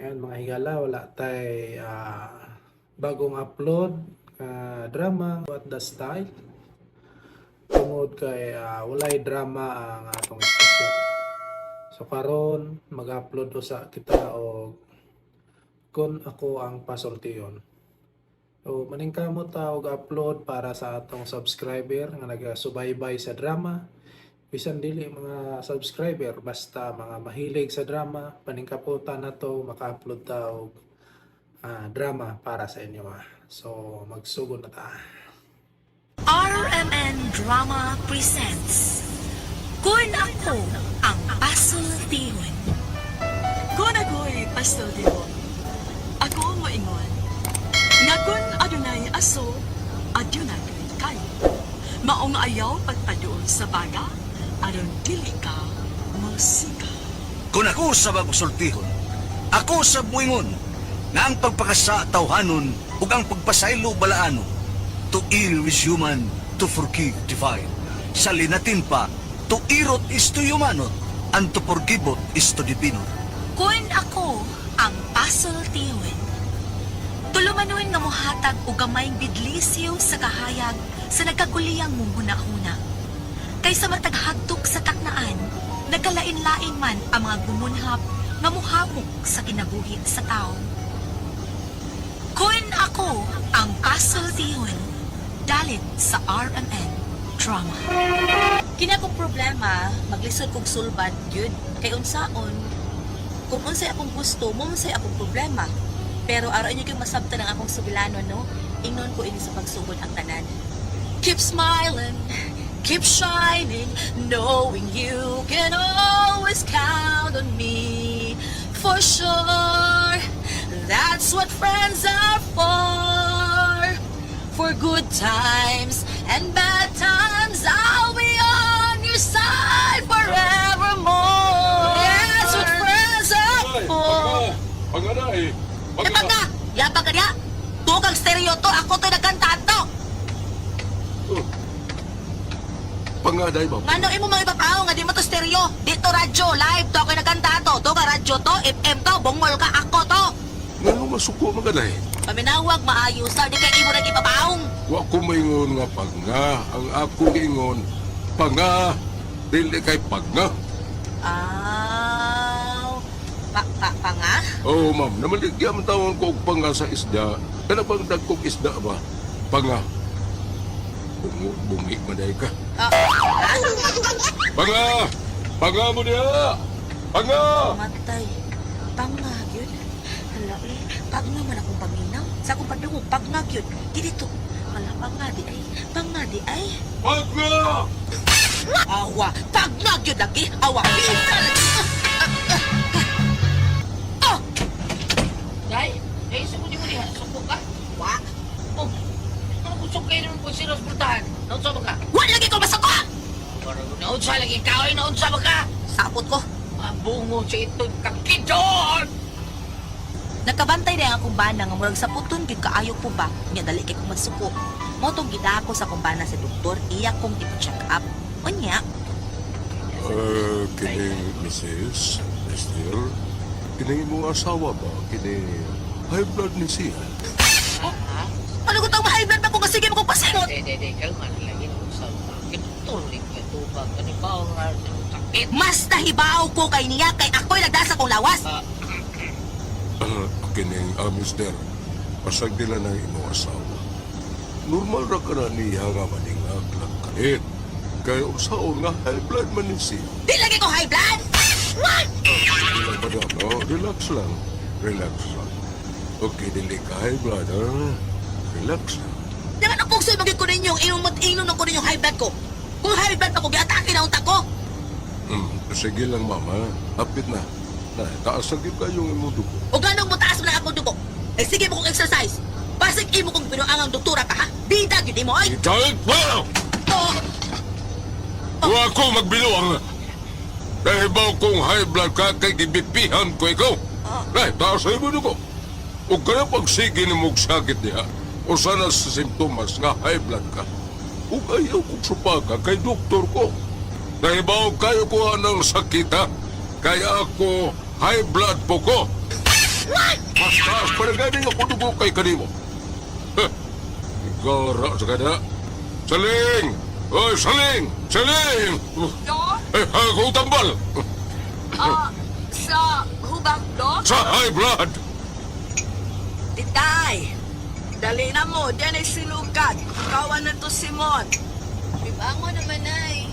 Ayan mga higala, wala tay bagong upload drama What the Style. Tungod kay walay drama ang atong istasyon. So karon mag-upload usa kita og kun ako ang pasultiyon. So maningkamot ta og upload para sa atong subscriber nga nagasubaybay sa drama. Bisan dili mga subscriber, basta mga mahilig sa drama, paningkaputan na to, maka-upload ta og drama para sa inyo. So magsugod na ta. RMN Drama presents Kun Ako Ang Pasultiyon. Kun ako'y pasultiyon, ako moingon, nga kun adunay aso, adunay kayo. Maong ayaw pagpaduol sa baga, aron dili ka musika. Kung ako sa magsultihon, ako sa buingon, na ang pagpakasa tawhanon ug ang pagpasaylo balaano, to ill is human, to forgive divine. Sa linatin pa, to irot is to humanot, and to forgivot is to divino. Kun Ako Ang Pasultiyon. Tulumanuin nga mohatag og gamayng bidlisiw sa kahayag sa nagkakuliyang mumuna-huna. Kaysa mataghagtok sa taknaan, nagkalain-lain man ang mga gumunhap nga muhamok sa kinabuhi sa tao. Kun Ako Ang Pasultiyon, dalit sa RMN Drama. Kina kong problema, maglisod kong sulbad, yun. Kay unsaon, kung unsay akong gusto, unsay akong problema. Pero araw inyo kayong masabta ng akong subilano, no? Ingnon ko ini sa pagsugod ang tanan. Keep smiling, keep shining, knowing you can always count on me. For sure, that's what friends are for good times and bad times, I'll be on your side forevermore. That's what friends are for. Pagana. Pagka, yabang ka niya. Tukang stereo to, ako to nagkanta to. Pangaday ba? Ngano imo mga ipapaw nga di mo to stereo. Dito radyo, live to, ako nagkanta to. To ka radyo to, FM to, bungol ka, ako to. Ngano masuko magaday? Paminawag, maayos na, di kay imo nang ipapaong. Wa ko maingon nga panga. Ang ako ingon, panga. Dili kay panga. Panga? Oo, ma'am. Namaligyan man tawon ko og panga sa isda. Kana bang dagkog isda ba? Panga. Bungi maday ka. Panga! Panga mo niya! Panga! Matay. Panga, yun. Hala, panga man akong paminaw. Sa akong padungog, panga, yun. Di dito. Hala, panga di ay. Panga di ay. Panga! Awa, panga, yun lagi. Awa, pinta lagi. Oh! Day, suko di mo diha. Suko ka? Wa? Oh, ano kung suko kayo naman po sila sa pultahan? Naunsa ba ka? Wa lagi ko masako! Naunsa lagi ikaw ay naunsa ba ka? Sapot ko. Mabungo siya ito kakidon! Nakabantay na akong bana nga murag sa puton gid kaayo po ba nya dali kay kong magsuko. Mo tong gidako sa akong bana sa doktor, iya kong ipa-check up. Unya, Kini Mrs. Esther, kini mong asawa ba? Kini high blood ni siya? ano ko tawag high blood ba ko sige mo kong pasingot? Dede, kalma na lagi naunsa ba? Kitulik ka ito ba? Kanibaw nga ng sakit. Mas nahibaw ko kay niya kay ako'y nagdasa kong lawas. Kining Mister, pasag nila ng imong asawa. Normal ra ka na niya nga maningag lang kalit. Kaya usaon nga high blood man ni siya. Di lagi ko high blood. What? Madam, relax lang. Relax lang. Okay, dili ka high blood, ha? Relax lang. Dapat ang pugsoy magig ko ninyo inom ko ninyong high blood ko. Kung high blood ako, giatake na unta ko. Sige lang, mama. Hapit na. Taas ang kayong imong dugo. O ganong mo taas mo na akong dugo. Eh sige mo kong exercise. Basig imo kong pinuangang doktora ka ha. Bida yun mo ay. Kahit ba? Oh, Huwag ako magbiluang. Dahil ba kung high blood ka kay gibipihan ko ikaw? Ay, taas ang imong dugo. Huwag ka na pagsige ni mong sakit niya. O sana sa simptomas nga high blood ka. Huwag ayaw kong supaga kay doktor ko. Dahil ba kayo ko ng sakit ha? Kaya ako high blood po ko. Mas taas pa na gani nga punubo kay kanimo. Heh, gara sa kada. Saling! Oy, saling! Saling! Dok? Ako tambal! Sa hubang, Dok? Sa high blood! Titay! Dali na mo, diyan ay sinukat. Kawan na to Simon. Bibango naman, Nay.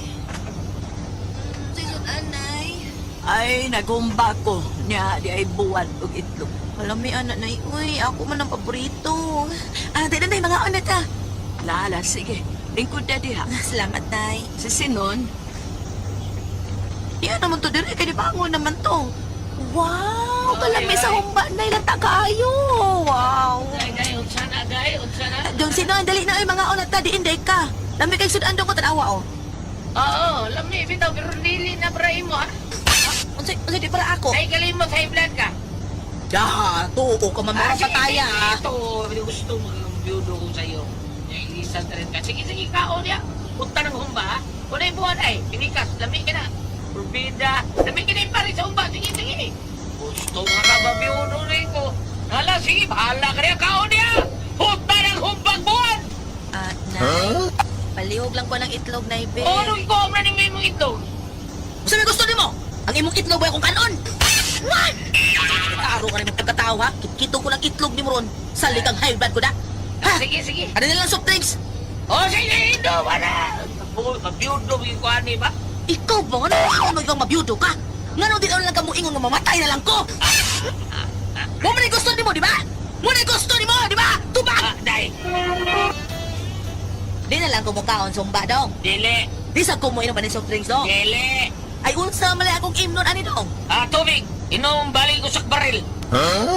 Sisod, Anay. Ay, nagumba ko. Nya, di ay buwan og itlog. Alam mo, anak, Nay. Uy, ako man ang paborito. Tayo na, Nay, mga anak ta. Lala, sige. Lingkod na diha. Salamat, Nay. Si Sinon, Yan naman to, dire. Kaya bango naman to. Wow! Kalami sa humba, Nay. Lata kaayo. Wow! Gay, unsa na, gay, unsa na? Dong sino ang dali na ay mga anak ta. Di inday ka. Lami kay sudan dong ko tanawa, oh. Oo, lami, bitaw, pero dili na bray mo, ha? Unsay di para ako. Ay, galing mo, high blood ka. Dah, tuo ka mamara pataya. Ito, gusto mag-biyudo ko sa'yo. Yung ilisan na rin ka. Sige, sige, kaon niya. Punta ng humba, ha? Kunay buwan ay, pinikas, lami ka na. Purbida, lami ka na yung pari sa humba. Sige, sige. Gusto nga ka ba-biyudo rin ko? Hala, sige, bahala ka rin, kaon niya. Punta ng humbang buwan. Nay. Palihog lang ko ng itlog, Nay, be. O, anong ikaw na ni mo itlog? Sabi gusto nimo? Ang imong itlog ba akong kanon? What? Kaaro ka rin mong pagkatawa. Kito ko ng itlog ni mo ron. Sali kang high blood ko na. Ha? Sige, sige. Ano nilang soft drinks? O, sige, Indo, wala. Mabiyudo, yung kuhani ba? Ikaw ba? Ano mo ikaw mabiyudo ka? Nga nung di lang ka mo ingon nga mamatay na lang ko. Mo man gusto ni mo, di ba? Mo na gusto ni mo, di ba? Tubag! Day. Di na lang ko mukhaon sumba dong. Dili. Di sa ko mo inom pa ng soft drinks dong. Dili. Ay unsa mali akong imnon ani dong. Tubig. Inom balik ko sa baril.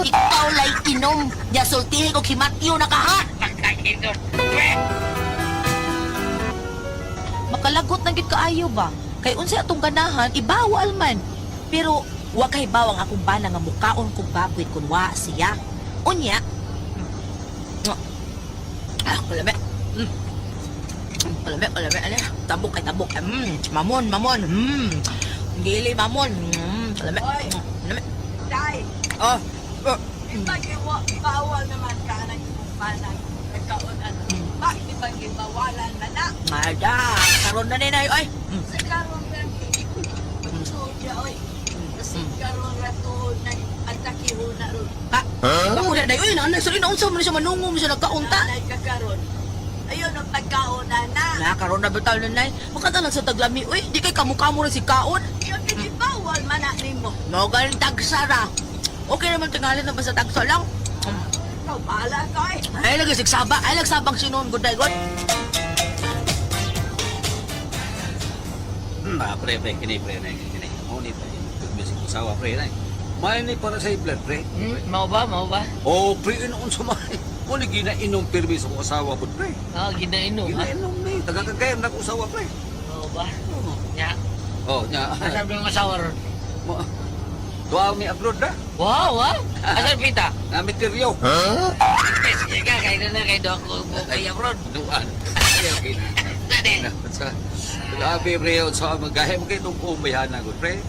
Ikaw lay inom. Ya sultihin ko kimatyo na ka ha. Pagkakinon. Makalagot na gid kaayo ba? Kay unsa atong ganahan ibawal man. Pero wa kay bawang akong bana nga mukaon kog baboy kun wa siya. Unya. Kalame. Kalame. Ano? Tabok kay tabok. Mamon. Gili mamon. Kalame. Kalame. Tay, Oh. bawal naman ka na yung panang nagkaon ano. Bakit bawalan na na? Ada. Karon na ninay oy. Sa karon na Suya, oy. Kasi karon rato na atake ho na ron. Ha? Ako na day oy nanay sorry na unsa man siya manungom siya nagkaunta. Nanay ka karon. Ayun ang pagkaon na. Na karon na bitaw nanay. Makatalan sa taglami oy. Di kay kamukha mo rin si kaon. Yung bawal man na nimo. Mo galing tagsara. Okay naman tingalin na basta tagsa lang. Ikaw bahala ka eh. Ay lagi sigsaba. Ay lagsabang sinon good day god. Pre, kini. Mo ni pre. Bisig ko sawa pre na. May ni para sa blood pre. Mau ba? Oh, pre inoon sa may. Mo ni ginainom permis ko asawa po pre. Ginainom, ha? Ginainom ni. Tagakagayam na ko asawa pre. Mau ba? Nya. Oh, nya. Asal mo yung asawa ron? Tuaw mi abroad na. Wow, ha? Asal pita? Na meteryo. Sige ka, kayo na kayo doon ko kay abroad. Duan. Ayaw kini. Dali. Sa grabe pre, sa magahe mo kay tong umayana ko pre.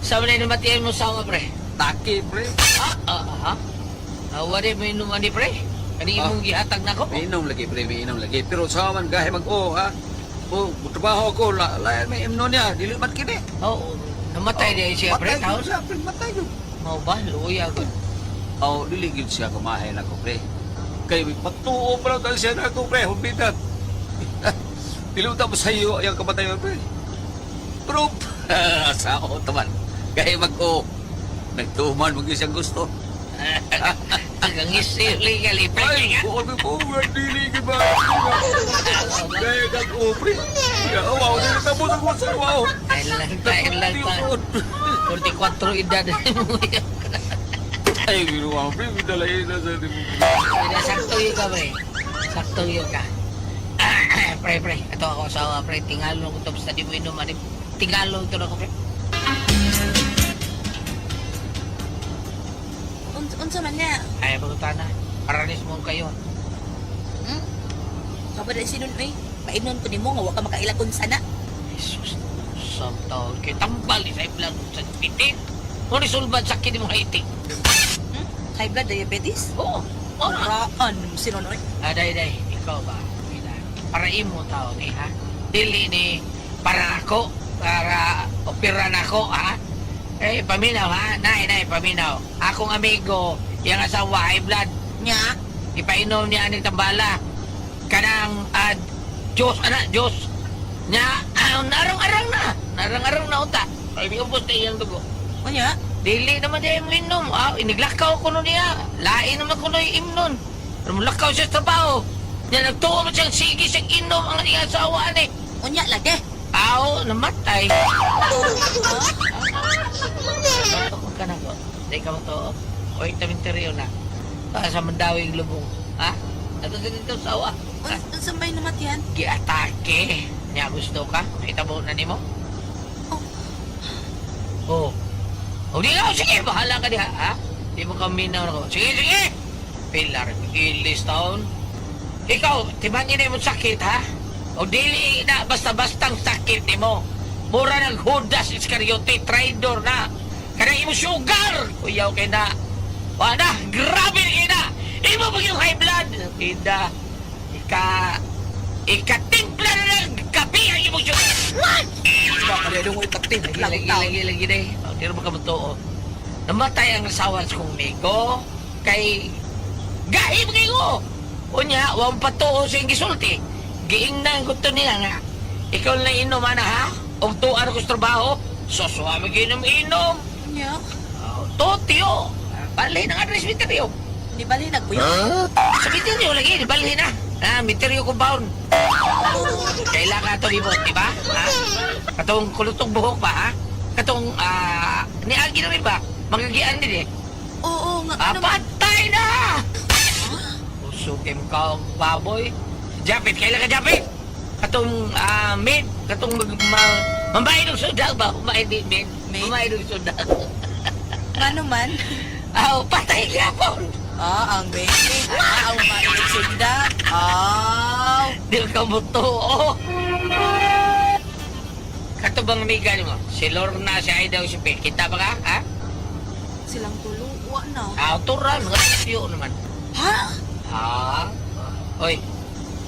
Sa wala na matiyan mo sa pre? Taki pre. Ha? Wala mo inuman ni pre? Kani imong gihatag na ko? Miinom lagi pre, miinom lagi. Pero sa man gahe mag-o ha. O, trabaho ko, layan may imno niya, dili man kini. Oo. Namatay din siya pre? Matay yun siya, pre, matay yun. Mau ba? Luya ko. Oh, diligid siya kumahay na ko, pre. Kay pagtuo pa lang tayo siya na ko, pre, humbitan. Diluta mo sa iyo, ayang kamatay mo, pre. Pero, sa ako, taman. Kaya mag-o. Nagtuman, mag-isang gusto. Hanggang isili ka, libre Ay, ka. buwan mo po, diligid ba? Kaya kag-o, pre. Kaya, wow, nilitapos ako sa wow. Dahil lang pa. 44 edad. Ay, ginawa, pre, midalayin na sa atin mo. Sakto yun ka, pre. Sakto yun ka. Pre. Ito ako sa pre. Tingalo ko ito. Basta di mo inuman. Tingalo ito na ko, pre. Unsa man niya? Ay, pagkutan na. Paralis mo kayo. Kabada sinon oy. Painon ko nimo nga wa ka makailagon sana. Jesus. Samtaw. Kaya tambal. Isa iblang sa pitin. Mo ni sulbad sakit mo haiti. High blood diabetes? Oo. Oo na. Raan sinunoy. Day, ikaw ba? Para imo tao ni, ha? Dili ni para ako, para operan ako, ha? Paminaw, ha? Nay, paminaw. Akong amigo, yung asawa, high blood. Nya? Ipainom niya aning tambala. Kanang, Diyos, Diyos. Nya, narang-arang na unta. Ay, di ubos na iyang dugo. O nya? Dili naman niya yung inom. Iniglakaw ko nun niya. Lain naman ko nun yung imnon. Pero mulakaw siya sa trabaho. Niya nagtuo mo siyang sige siyang inom ang iyang asawa ni. O nya lagi. Namatay. Bato ka na ko. Hindi ka mo to. O itaminteryo na. Sa mandawing lubong. Ha? Ato dito sa awa. Saan ba yung namatian? Giatake. Niya gusto ka? Kita mo na ni mo? Oh. Di ka. Sige, bahala ka diha. Ha? Di mo kami na ako. Sige. Pilar, ilis taon. Ikaw, timan niya na yung sakit, ha? O dili na basta-bastang sakit ni mo. Mura ng Judas Iscariote, traidor na. Kanang imo sugar. Uyaw kay na. Wala, grabe rin na. Imo pag yung high blood. Pida, ikatimpla na ng kape ang imo sugar. What? Baka na yung itaktin. Lagi na eh. Tira mo ka mo to. Namatay ang asawa sa kong migo. Kay gahim kayo. Unya, wang patuo sa yung gisulti. Giingnan ko to nila nga. Ikaw na inom, ana, ha? O tuan ko sa trabaho. Soswa mag-inom-inom. Nya? Totyo. Bali ng address misteryo. Di bali nagpuyo? Sa misteryo lagi, di bali na. Misteryo ko baon. Kailangan ito libot, di ba? Katong kulutong buhok ba, ha? Katong, niagi na rin ba? Magagian din eh. Oo nga. Patay na! Usukim ka, baboy. Japit, kailan ka japit? Katong, maid, katong mambahin ng sudak ba? Umain din, maid. Umain ng sudak. Ano man? Patay ka po. Ang baby. Ang mainit sunda. Di ka mo to, Katubang amiga mo, si Lorna, si Aida, si Pil. Kita ba ka, ha? Silang tulo. Wa na. Turan, ngasipyo naman. Ha? Oy,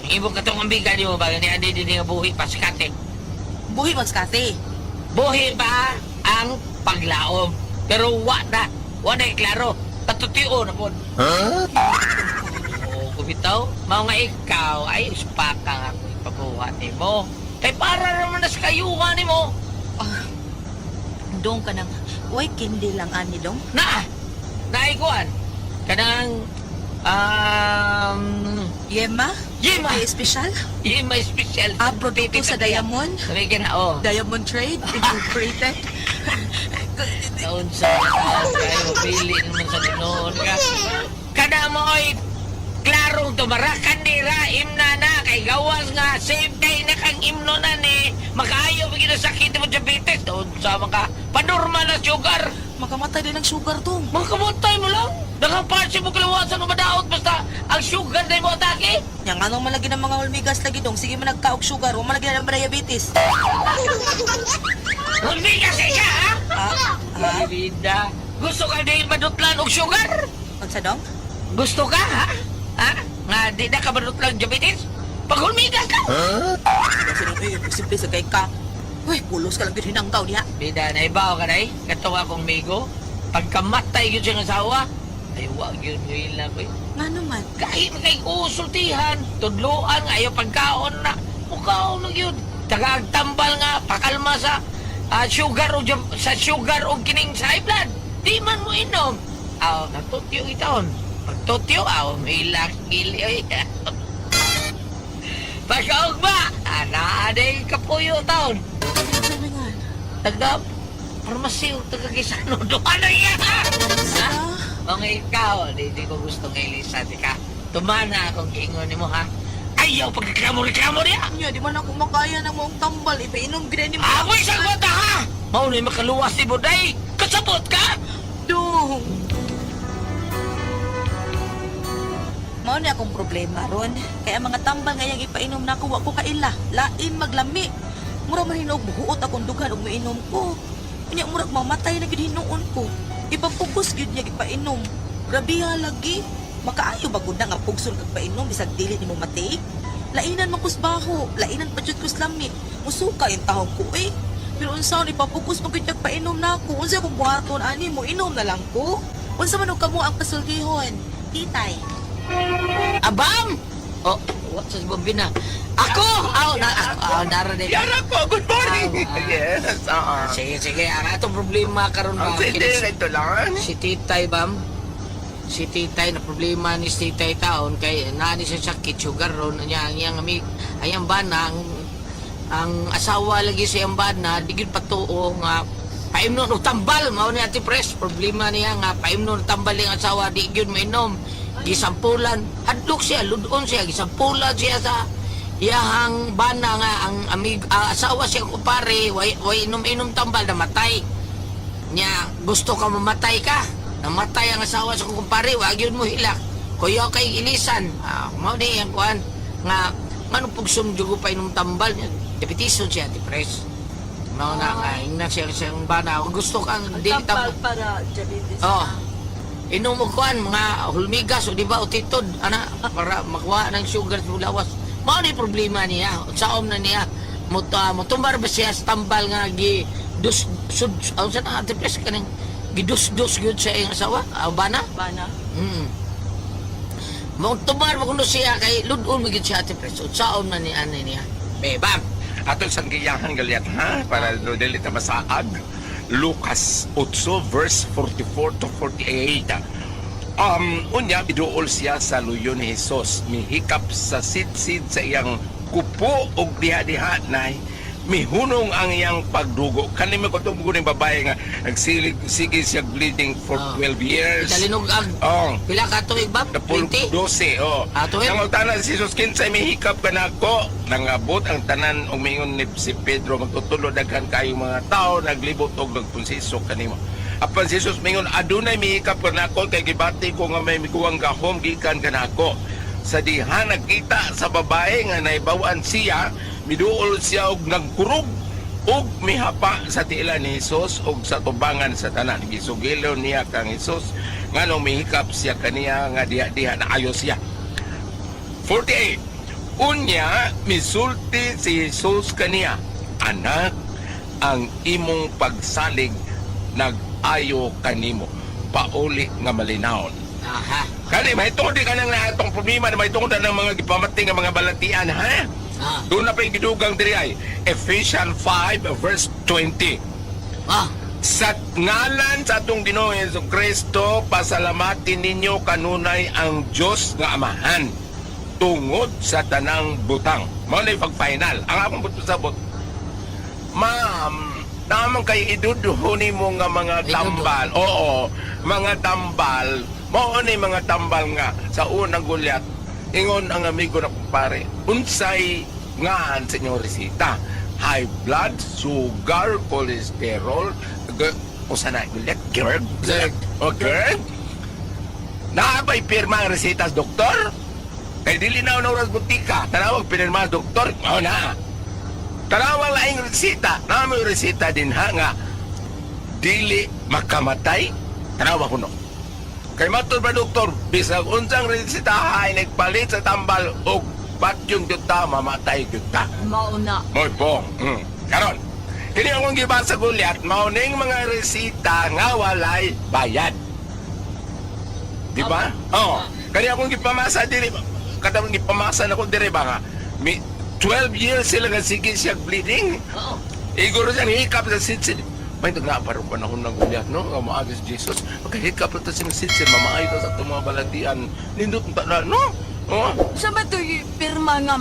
ang ibong katong amiga mo ba, ni Adi din nga buhi pa, sikate. Buhi mas kati. Buhi ba ang paglaom? Pero wa na klaro. Patutio na po. Kumitaw, mao nga ikaw, ay uspaka nga ako ipabuhat ni mo. Kay para naman na sa kayuhan ni mo. Dong ka nang. Uy, kindi lang ani dong. Naikuan. Kanang, Yema? Yema. Ay, espesyal? Yema special. Produkto sa Diamond? Sabi ka na, Diamond Trade? Incorporated? Taon sa kayo, mapili naman sa tinoon ka. Kada mo ay klarong tumarakan nira, imna na, kay gawas nga, same day na kang imno na ni, makaayaw bigyan na sakit mo diabetes, taon sa mga panormal na sugar. Makamatay din ng sugar dong. Magkamutay mo lang. Nakaparsi mo kalawasan o madaot, basta ang sugar na mo atake. Yang anong malagi ng mga ulmigas lagi dong, sige man nagkaog sugar, o malagi na ng diabetes. Hindi kasi ka, ha? Vida, gusto ka din madutlan og sugar? Unsa dong? Gusto ka, ha? Nga di na ka madutlan diabetes? Pag hulmigas ka? Kasi imposible sa kay ka. Uy, pulos ka lang din hinangkaw niya. Vida, naibaw ka na eh. Katawa kong migo. Pagkamatay yun siyang asawa, ay wag yun lang ko eh. Nga naman. Kahit kay usultihan, tudloan, ayaw pagkaon na. Mukaon lang yun. Tagagtambal nga, pakalma sa sugar o sa sugar o kining sa high blood. Di man mo inom. Natutyo itaon. Pagtutyo, may lakili. Pagkaog ba? Naaday kapuyo taon. Taga, parmasiw, taga Gisano. Doon na yan! Mga ikaw, di ko gusto kay Lisa, di ka. Tumana akong kiingon mo, ha? Ayaw, pagkaklamo-reklamo niya! Nya, di man ako makaya ng mong tambal. Ipainom gina ni mo. Ako'y salbata, ha? Maunay makaluwas ni Buday. Kasabot ka? Dong! Mao ni akong problema ron. Kaya mga tambal ngayang ipainom na ako, wa ko kaila. Lain maglami. Mura man hinog buhuot akong dughan og mainom ko. Unya murag mamatay na gid hinuon ko. Ipapugos gyud niya ipainom. Grabe ha lagi. Makaayo ba gud na nga pugsol kag painom bisag dili nimo matake? Lainan man kus baho, lainan pa jud kus lami. Musuka yung tahong ko eh. Pero unsaon ipapukus mo gyud kag painom nako? Unsa ko buhaton ani mo inom na lang ko? Unsa man og kamo ang pasultihon? Titay. Abam! Oh, what's sa bambina? Ako! Narinig. Yara ko, good morning! Ah, Yes, Sige. Ang atong problema karon ba? Ang sige, ito lang. Si Titay, Bam. Si Titay, na problema ni si Titay taon kay naani siya sakit, sugar ron. Ang amig, ayang bana, ang asawa lagi sa iyang bana, digid patuo nga paimnon o tambal, mao ni Ate Pres. Problema niya nga paimnon o tambal yung asawa, di gyud mainom. Gisampulan, hadlok siya, ludon siya, gisampulan siya sa iyahang bana nga ang asawa siya kupare, way inom-inom tambal, namatay. Nya, gusto ka mamatay ka? Namatay ang asawa sa kumpare, wag yun mo hilak. Kuya kay ilisan. Mao di ang kuan nga manong pugsum jugo pa inom tambal niya. Depetison siya ti pres. Mao na nga ina siya siyang bana. Kung gusto kang dili Tampal tambal. para diabetes. Oh. Inom mo kuan mga hulmigas o di ba utitod ana para makuha ng sugar sa lawas. Mao ni problema niya. Saom na niya. Mutumbar ba siya sa tambal nga gi dus sud sa na ti pres kaning gidus-dus gyud sa iyang asawa, bana. Bana. Mong tumar mo kuno siya kay ludon mo gyud siya ati preso. Saon na ni anay niya. Bam. Atong sanggiyahan galyat ha, para no dili ta masaag. Lucas 8 verse 44 to 48. Unya biduol siya sa luyo ni Jesus, mihikap sa sidsid sa iyang kupo og diha-diha nay mihunong ang iyang pagdugo. Kanimo ko tumugo ng babae nga sige siya bleeding for 12 years. Italinog ag. Oh. Pila ka tuig ba? Napul 20. 12, oh. Tuig? Nang tanan si Jesus kinsay may hikap ka na ako. Nangabot ang tanan umingon ni si Pedro magtutulo daghan kayo mga tao naglibot og nagpunsiso kanimo. Apan si Jesus mingon adunay may hikap ka na ako kay gibati ko nga may mikuwang gahom gikan ka na ako. Sa diha nakita sa babae nga naibawan siya, miduol siya og nagkurog og mihapa sa tila ni Jesus og sa tubangan sa tanan. Gisugilo niya kang Jesus nganong mihikap siya kaniya nga diha-diha na ayo siya. 48. Unya misulti si Jesus kaniya, anak, ang imong pagsalig nag-ayo kanimo. Pauli nga malinawon. Aha. Kani may tungod ka nang natong problema na may tungod ng mga gipamating nga mga balatian ha. Doon na pa yung gidugang diri ay Ephesians 5 verse 20. Sa ngalan sa atong Ginoong Jesucristo, pasalamatin ninyo kanunay ang Dios nga Amahan tungod sa tanang butang. Mao na pag-final. Ang akong sabot, ma'am, naman kay iduduhuni mo nga mga tambal. Oo, mga tambal. Mao na mga tambal nga sa unang gulyat. Ingon ang amigo na kumpare, unsay nga sa inyong resita? High blood, sugar, cholesterol, usa na gulyat, GERD? O GERD? Naabay pirma ang resitas, doktor? Kay dili na oras butika, tanawag pinirma doktor, mao na. Tanawag laing resita, namin resita din ha nga, dili makamatay, tanawag ko no. Kay matod ba doktor, bisag unsang resitahay nagpalit sa tambal og batyong yuta, mamatay yuta. Mauna. Moy po. Karon, kini akong giba sa gulyat, mauning mga resita nga walay bayad. Di ba? Oo. Kani akong gipamasa diri, kadang gipamasa na ko diri ba nga, 12 years sila nga sige siya bleeding. Oo. Iguro siya hikap sa sitsin. May nga parang panahon ng gulyat, no? Nga maagis Jesus. Magkahikap ito siya sitsin, mamaayo ito sa itong mga balatian. Nindot na, no? Oh. Sa ba ito pirma nga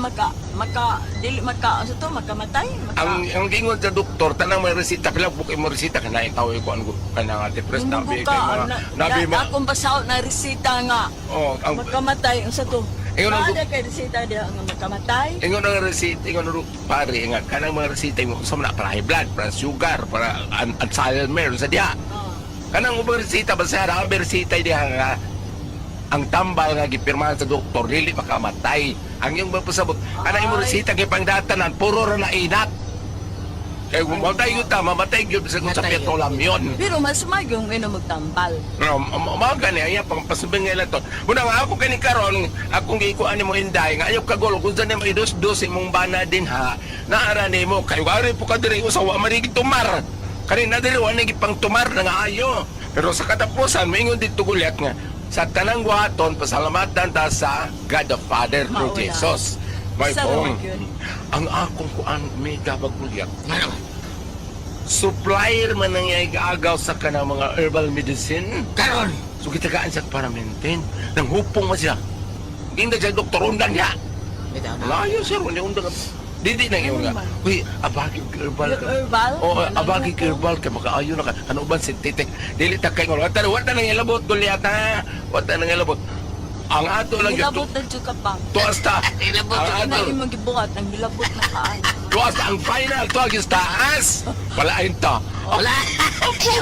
dili makamatay? Ang gingon sa doktor, tanang may resita, kailang bukay mo resita, kanay tao ko ang kanang depress na Hindi kay ka, mga nabi mo. akong basaw na resita nga Oh, ang makamatay. Ang sa to. Ingon ang Ada kay resita dia nga makamatay. ingon ang resita, ingon ang pare nga kanang mga resita mo sa na para high blood, para sugar, para Alzheimer sa diha. Kanang ubang resita ba sa ang resita diha nga ang tambal nga gipirmahan sa doktor dili makamatay. Ang iyong magpasabot, kanang imong resita kay pangdatanan puro ra na inat. Kaya kung mamatay yun ta, mamatay yun sa kung sa Mamatay yun. petolam yun. Pero mas magyong ino magtambal. Umaga niya, pang pasubing nga to. Muna nga ako kani karon, akong gikuan mo inday, nga ayaw kagol, kung saan mo idus-dus imong bana din ha, naarani mo, kayo ari po ka diri usawa, marigit tumar. Kanina diri, wala pang tumar na nga ayo. Pero sa katapusan, maingon dito gulyat nga, sa tanang buhaton, pasalamatan ta sa God the Father through Mauna. Jesus. May Sa pong, naman yun. ang akong kuan, may gabag gulyat. Ano? Supplier man nang agaw sa kanang mga herbal medicine. Karon. So kitagaan siya para maintain. Nang hupong mo siya. Hindi siya doktor undan niya. Bitaw na. Malayo siya ron yung undan. Didi na yung nga. Uy, abagi herbal Yung ka. herbal? Oo, Walang abagi luto. herbal ka. Makaayo na ka. Ano ba sintetik? Dili ta kay ngolo. Wata nang ilabot gulyat ha. Wata nang ilabot. Ang ato lang yung Hilabot na dyan ka pa. tuas ta. Ilabot Ang Ano ato. yung magibuhat, ang hilabot na kaan. Tuas ta ang final. Tuas yung taas. Walain ta. Wala.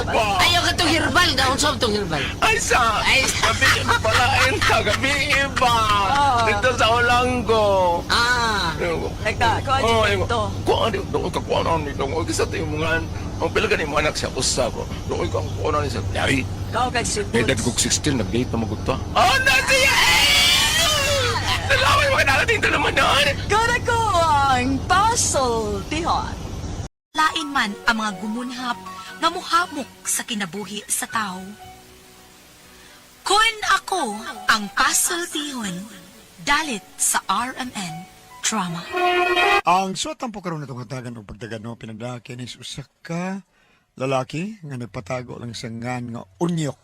Ba? Ayaw ka itong herbal. Daon sa itong herbal. Ay sa! Ay, Gabi, palain ka, gabi iba! Oo. Dito sa Olanggo! Ah. Teka, kung Oh, ano dito. Kuan di doon ka kuan ano nito. Ang isa tayo mga ang pila ka ni mo anak siya usab. Doon ka kuan ano siya. Ay, Kau kay si edad ko 16 nag-date na magugto. Oh, na siya! Salamat mga nalating ito naman nun! Kada ko ang puzzle, tihon. Lain man ang mga gumunhap nga muhamok sa kinabuhi sa tao. Kun ako ang pasultihon, dalit sa RMN Drama. Ang suwat ang pagkaroon na itong hatagan o pagdagan no, pinagdaki ni usa ka lalaki nga nagpatago lang sa ngan nga unyok.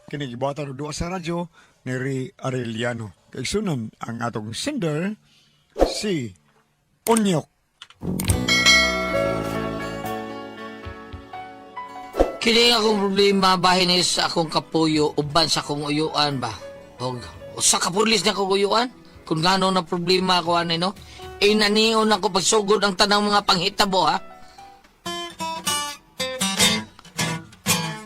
Kinigibata no duwa sa radyo ni Ray Arellano. Kay sunan ang atong sender, si Unyok. Kini akong problema bahin is sa akong kapuyo uban sa akong uyuan ba. Og usa ka pulis na akong uyuan. Kung gano'n na problema ako ano no. Inanion ako pagsugod ang tanang mga panghitabo ha.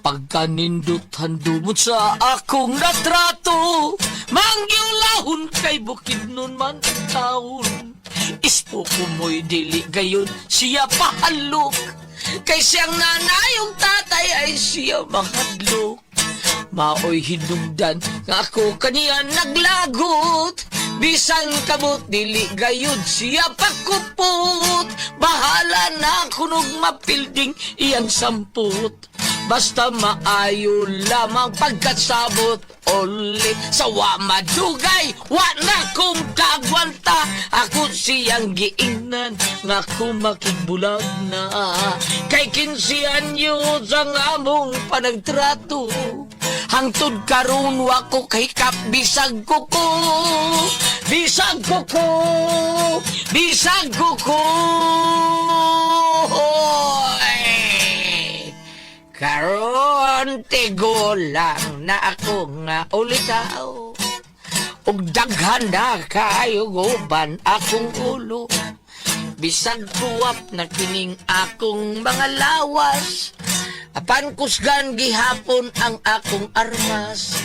Pagkanindot handumot sa akong natrato, mangyulahon kay bukid nun man ang taon. Isto ko mo'y dili gayon siya pahalok. Kay siyang nanayong tatay ay siya mahadlok. Maoy hinungdan nga ako kaniya naglagot. Bisan kabot dili gayud siya pagkupot. Bahala na kunog mapilding iyang samput. Basta maayo lamang pagkasabot. Only sa wa madugay, wa na kong kagwanta. Ako siyang giingnan, nga kumakigbulag na. Kay 15 anyo sa among panagtrato. Hangtod karon wa ko kay kap bisag kuko. Bisag kuko, bisag kuko. Karon tigo lang na ako nga ulitaw. Ug daghan na kayo guban akong ulo. Bisag tuwap na kining akong mga lawas. Apan kusgan gihapon ang akong armas.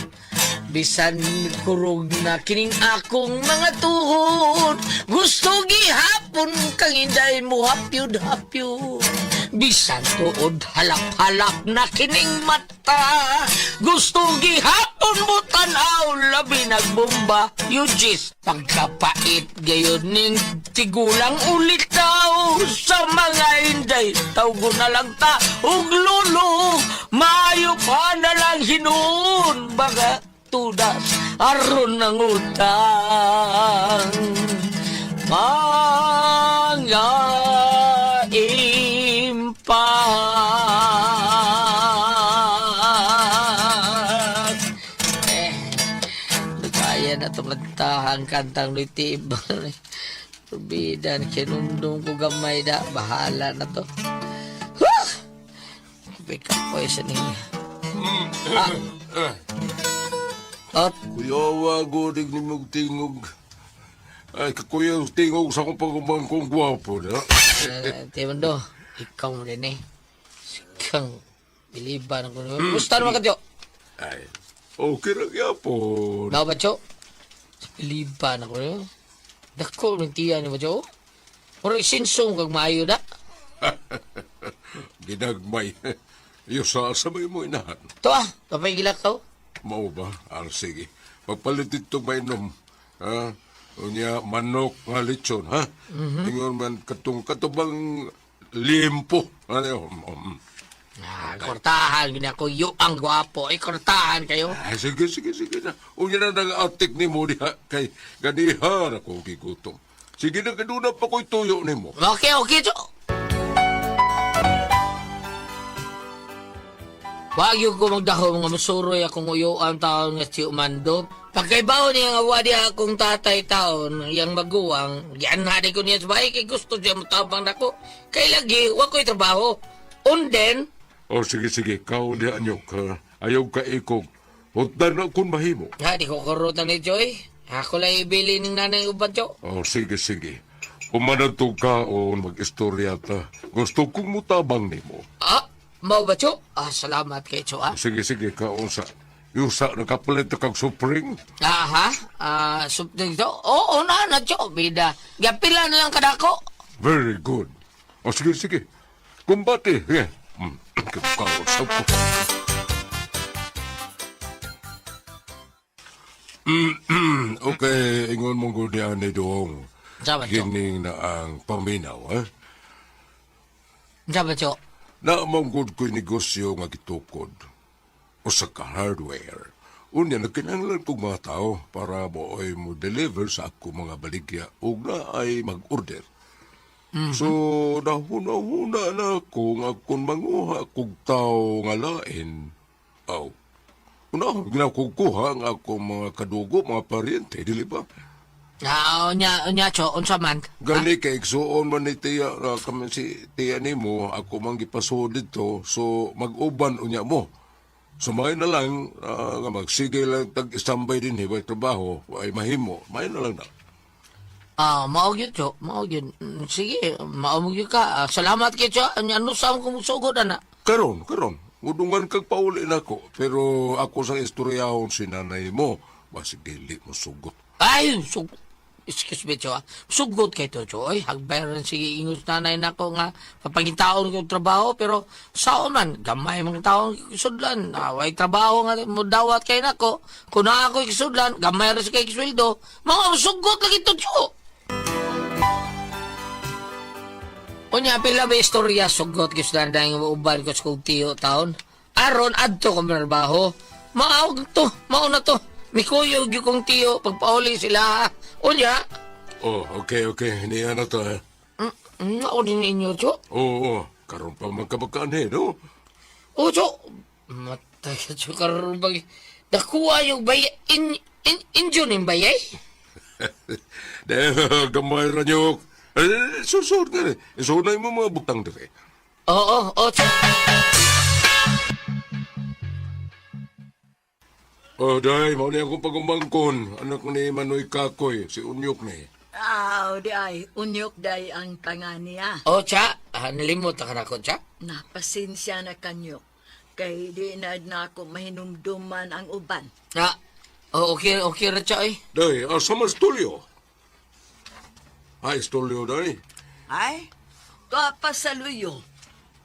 Bisan kurog na kining akong mga tuhod. Gusto gihapon kang inday mo hapyod-hapyod. Bisan tuod halap-halap na kining mata. Gusto gihapon mo tanaw labi nagbomba. Yujis pagkapait gayon ning tigulang ulit daw. Sa mga inday tawgo na lang ta ug lolo. Mayo pa na lang hinuon baga tudas aron ng utang. Mga impas. Kaya na itong kantahang kantang litib. Perbidan, kinundong ko gamay na. Bahala na to. Pick up poisoning. At Kuya, wagonig ni magtingog. Ay, kakuya, tingog sa kong pagumang kong gwapo na. Timando, ikaw mo din eh. Sikang biliban ako. Gusto naman ka, Tiyo? Ay, okay lang yapon. Nao ba, Tiyo? Biliban ako. Dako, rintiyan ni ba, Tiyo? Murag sinsong kag maayo na. ginagmay. Iyo sa may mo inahan. To kapay gilak to. Mao ba? Sige. Magpalit itong mainom. Ha? Unya, manok nga lechon, ha? Ingon man katubang limpo. Ano? Kortahan gina ko yu ang gwapo. Kortahan kayo. Ay, sige na. Unya na nag-atik ni mo diha. Kay ganihan ako gigutom. Sige na, kaduna pa ko'y tuyo ni mo. Okay, cho. Wag yung ko magdaho mga masuroy akong uyo ang taon nga si Umando. Pagkaibaw niya nga wadi akong tatay taon, yang maguwang, yan hadi ko niya sa bahay, kay gusto siya matabang nako. Kay lagi, wag ko'y trabaho. Unden, Sige. Kau di anyok, ha? Ayaw ka ikog. Hutan na kung mahimo. di ko kurutan ni Joy. Ako lang ibili ng nanay uban, Jo. Sige. Pumanatog ka o mag-istorya ta. Gusto kong mutabang ni mo. Mau ba, Jo? Salamat kay Jo, Sige, kaunsa. Yusa, nakapalit na kang supring. Subject Jo. Oo, na, Jo. Bida. Gapila na lang kadako. Very good. Sige. Kumbati. Yeah. Kaunsa ko. Okay, ingon mong gudian ni Doong. Sabat, Jo. Gining na ang paminaw, ha? Sabat, Jo. Naamang ko'y negosyo nga gitukod. O sa ka-hardware. Unya, nagkinanglan kong mga tao para mo'y mo deliver sa ako mga baligya o na ay mag-order. So, nahuna-huna na ko nga kung manguha kong tao nga lain. Ginakukuha nga akong mga kadugo, mga paryente, dili ba? Unya, Jo. Unsa man? Gani kay igsuon man ni tiya kami si tiya nimo ako man gipasud dito so mag-uban unya mo. So may na lang nga magsige lang tag-standby din hibay trabaho ay mahimo. May na lang na. Mao gyud, Jo. Mao gyud. Sige, mao gyud ka. Salamat kay Jo. Ano sa akong musugod ana? Karon. Udungan kag pauli nako pero ako sa istoryahon si nanay mo basig dili mo sugot. Ay, excuse me, Jo. Sugod kay to, Jo. Ay, hagbayaran sige ingos nanay nako nga papagitaon ko trabaho pero sao man gamay mga taon kisudlan. Way trabaho nga mo dawat kay nako. Kun ako kisudlan, gamay ra kay kisweldo. Mga sugod lagi to, Jo. Unya pila ba istorya sugot kisudlan dahil uban ko sa kong tiyo taon. Aron adto ko trabaho. Mao na to. Mikuyog yung kong tiyo, pagpauli sila. Unya? Okay. Niya na to, ha? Naunin ninyo, Jo? Oo. Karon pa magkabakaan, no? Oo, Jo. Matay ka, Jo, karon bagi. Nakuha yung bayay. Injun yung bayay? Gamay ra nyo. Susod nga rin. Isunay mo mga butang dire. Oo, Jo. Day, mau niya akong pagumangkon. Anak ni Manoy Kakoy, si Unyok ni. Di ay, unyok day ang tanga niya. Cha. Nalimot ka na ko, Cha. Napasensya na kanyok. Kay di na ako mahinumduman ang uban. Okay ra, Cha, eh. Day, asa man stulyo? Ay, stulyo, day. Ay, kapasaluyo.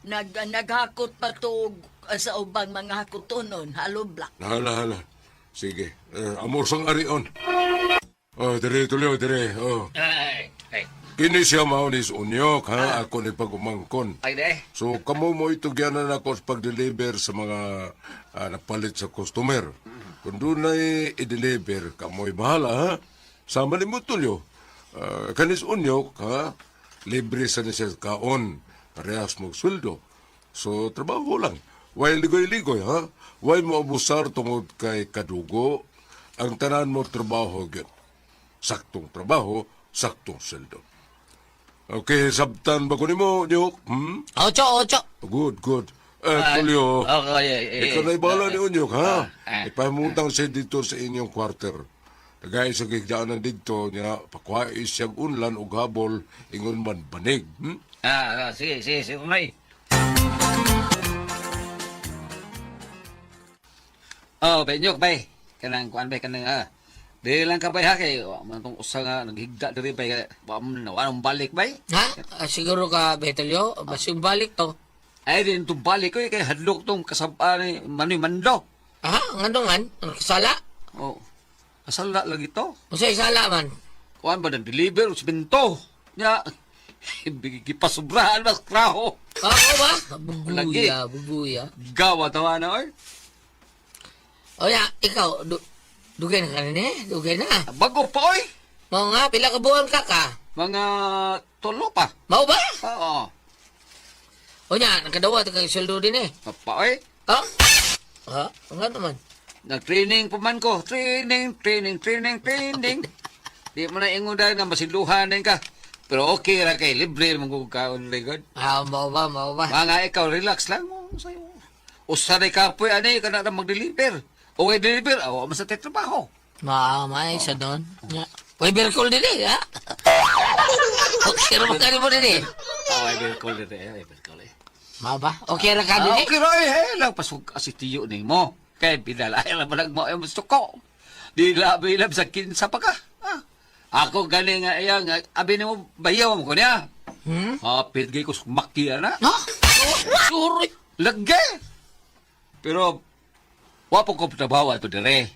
Naghakot patog sa ubang mga hakutonon, haloblak. Hala. Sige, amor sang arion. Dire, tulyo, dire. Ay. Kini siya maunis Unyok, ha? Ako ni pagumangkon. Ay, de. So, kamo mo itugyanan ako sa pag-deliver sa mga napalit sa customer. Kung doon na i-deliver, kamo'y bahala, ha? Sama ni mo tulyo. Kanis Unyok, ha? Libre sa niya kaon. Parehas mong sweldo. So, trabaho lang. While ligoy-ligoy, ha? Huwag mo abusar tungod kay kadugo. Ang tanan mo trabaho, yun. Saktong trabaho, saktong sweldo. Okay, sabtan ba ko ni mo, Nyok? Ocho. Good. Tulyo. Okay. Ikaw na ibala ni Unyok, ha? Ipahimutang siya dito sa inyong quarter. Nagay sa gigdaanan dito niya, pakwais siyang unlan o gabol, ingon man banig. Sige, umay. Penyok, bay. Kanang kuan bay kanang di lang ka bay ha kay tong usa nga naghigda diri bay anong balik bay. Siguro ka, Betulyo, basing balik to. Ay, din itong balik ko kay hadlok tong kasabaan ni Manoy Mando. Ha? Nga man? Ang sala? Oh, kasala lagi to. Masay sala man. Kuan ba ng deliver o simento? Nya, gipasobrahan mas kraho. Ako ba? Lagi. Bubuya. Gawa tawa na, oy. O ya, ikaw, dugay na ka na eh? Dugay na. Bago pa, oy. Mao nga, pila ka buwan ka ka? Mga tulo pa. Mao ba? Oo. O ya, nakadawa ito kang sweldo din eh. Pa, oy. Ha? Ha? Nga naman. Nag-training pa man ko. Training. Di mo na ingon dahil nga masiluhan din ka. Pero okay ra kay libre mong kaon ligod. Ah, mao ba? Mga ikaw, relax lang mo sa'yo. Usanay ka po, anay ka na mag-deliver. Okay, deliver, awa mo sa tetrabaho. May isa doon. Ya. Uy, birkol din eh, ha? Okay, ra mo din eh. Okay, birkol din eh. Mao ba? Okay ra ka din eh. Okay, Roy, lang pasog kasi tiyo ni mo. Kaya pinalaya lang mo lang mo yung gusto ko. Di labi-lab sa kinsa pa ka. Ako galing nga iyang, abi ni mo, bayaw mo ko niya. Hapit gay ko sumakya na. Ha? Sure. Lagi. Pero, wapo ko trabaho ato dire.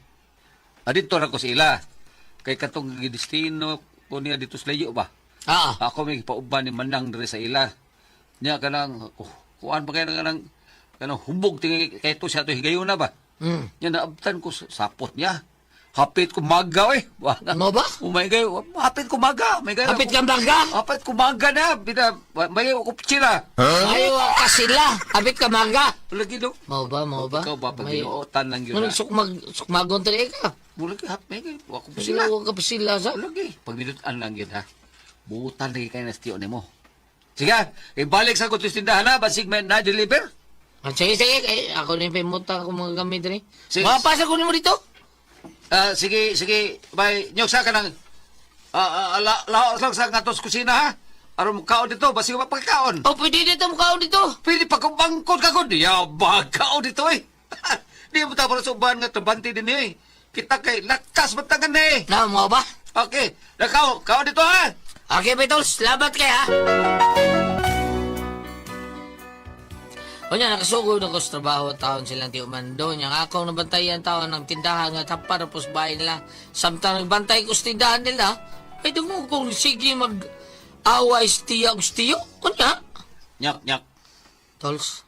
Adito na ko sila. Kay katong gidestino ko niya dito sa layo ba? Ako may pauban ni Manang dire sa ila. Nya kanang, kuan pa kaya kanang hubog tingi kay to siya to higayon na ba? Nya naabtan ko sapot niya. Hapit ko maga eh. Ano ba? Umay kayo, hapit ko maga. Hapit kang baga? Hapit ko maga na. May ko sila. Ayaw ka sila. Hapit ka maga. Lagi do. Mau ba? Ikaw ba pag inuotan lang yun? Manong sukmagon tali ka. Lagi hapit kayo. Wako po Sila sila. ka pa sila sa. Lagi. Pag minutan lang yun ha. Buutan lagi kayo na stiyo ni mo. Sige, ibalik sa kutis tindahan na. Basig may na-deliver. Sige. Ako na yung pimuta ko mga gamit rin. Sige. Mapasa ko mo dito. Sige. Bay, nyoksa ka ng... Laos lang sa ngatos kusina ha. Aron mo kaon dito. Basig mo pagkaon. O, pwede dito mukhaon dito. Pwede pa kung bangkod ka ko. Diya, bagaw dito eh. Di mo tapos sa ubahan nga tabanti din eh. Kita kay lakas matagan na eh. Na, mau ba? Okay, nakaw dito ha. Okay, Beatles, salamat kayo ha. O niya, nakasugod ako sa trabaho taon silang tiumando niya. Ako nabantayan taon ng tindahan nga tapar tapos bahay nila. Samtang nagbantay ko sa tindahan nila, ay dungo kong sige mag-away stiya o stiyo. O niya? Nyak. Tols,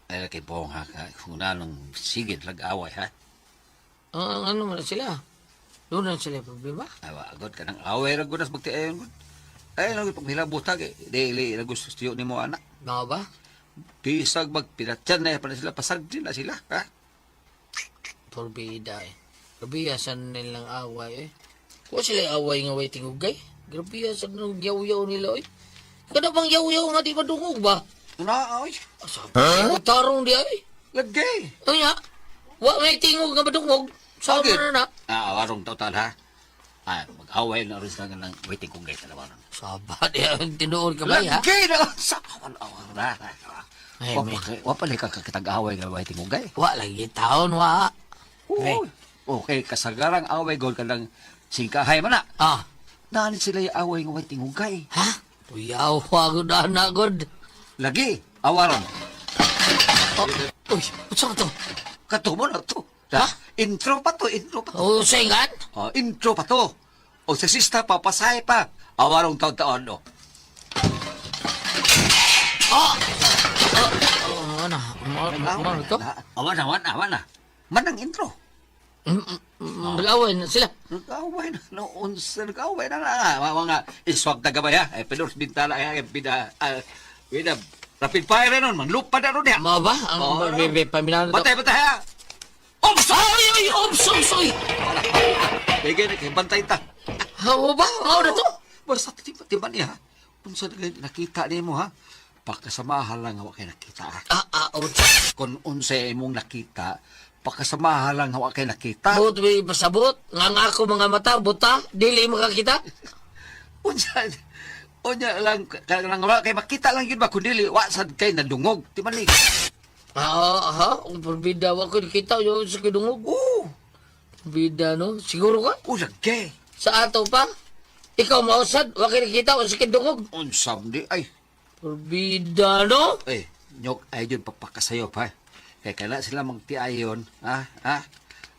Ay, kay Bong ha. Una nung sigid lag-away ha. ano mo na sila? Doon na sila problema? Ay, wagod ka ng away ragod nas magtiayon gud. Ay, nang pagmilabutag eh. Dili na gusto stiyo ni mo anak. Mga ba? Bisag magpinatyan na pa sila. Pasagdin na sila ha. Porbida eh. Grabiyasan nilang away eh. Kung sila away nga way tingugay, grabiyasan ng yaw-yaw nila eh. Kada bang yaw-yaw nga di madungog ba? Una, ay. Huh? Tarong di ay. Lagay. O nga, wa may tingog nga madungog. Sama Okay. na na. Warong tautan ha. Ay, mag-away na rin sila ng waiting kong gay talaga. Sabat yan, tinuod ka ba ha? Lagay na. Sawan na. Ay, may. Wapalay ka kakitag-away nga waiting kong gay. Wa lagi taon wa. Oo. Okay, kasagarang away gol ka lang singkahay man na. Ah, Nanit sila yung away nga waiting kong gay. ha? Tuyaw wa gud na gud. Lagi, awaron. Uy, unsa to? Kato mo na to. Ha? Intro pa to. O singan? Intro pa to. O sa sista pa, pasay pa. Awarong taon-taon, no? Ano to? Awan na. Manang intro. Mag-away na sila. Nag-away na. Nag-away na. Mga iswag na gabay, ha? Pedors bintala, bida, rapid fire na nun. Lupa na nun, ha? Mga ba? Ang paminahan na to. Batay, ha? Ops! Ay! Oy! Kaya bantay ta. Hawa ba? Hawa na to? Basta tiba niya, ha? Kung saan nakita niya mo, ha? Pakasamahan lang hawa kayo nakita, ha? Kung unsay imong nakita, pakasamahan lang hawa kayo nakita. Bot, may pasabot. Nga ako mga mata, buta. Dili makakita. Unya lang, hawa kayo makita lang yun ba? Kung dili, wasad kayo nadungog. Tiba niya. Ang porbida ako nakita. Yung sa kidungog. Oo. Porbida, no? Siguro ka? Lagay. Sa ato pa? Ikaw mausad. Wakil nakita. O sa kidungog. Unsam di, ay. Porbida, no? Eh, Nyok ay yun papakasayo pa. Kaya kailan sila magtiayon,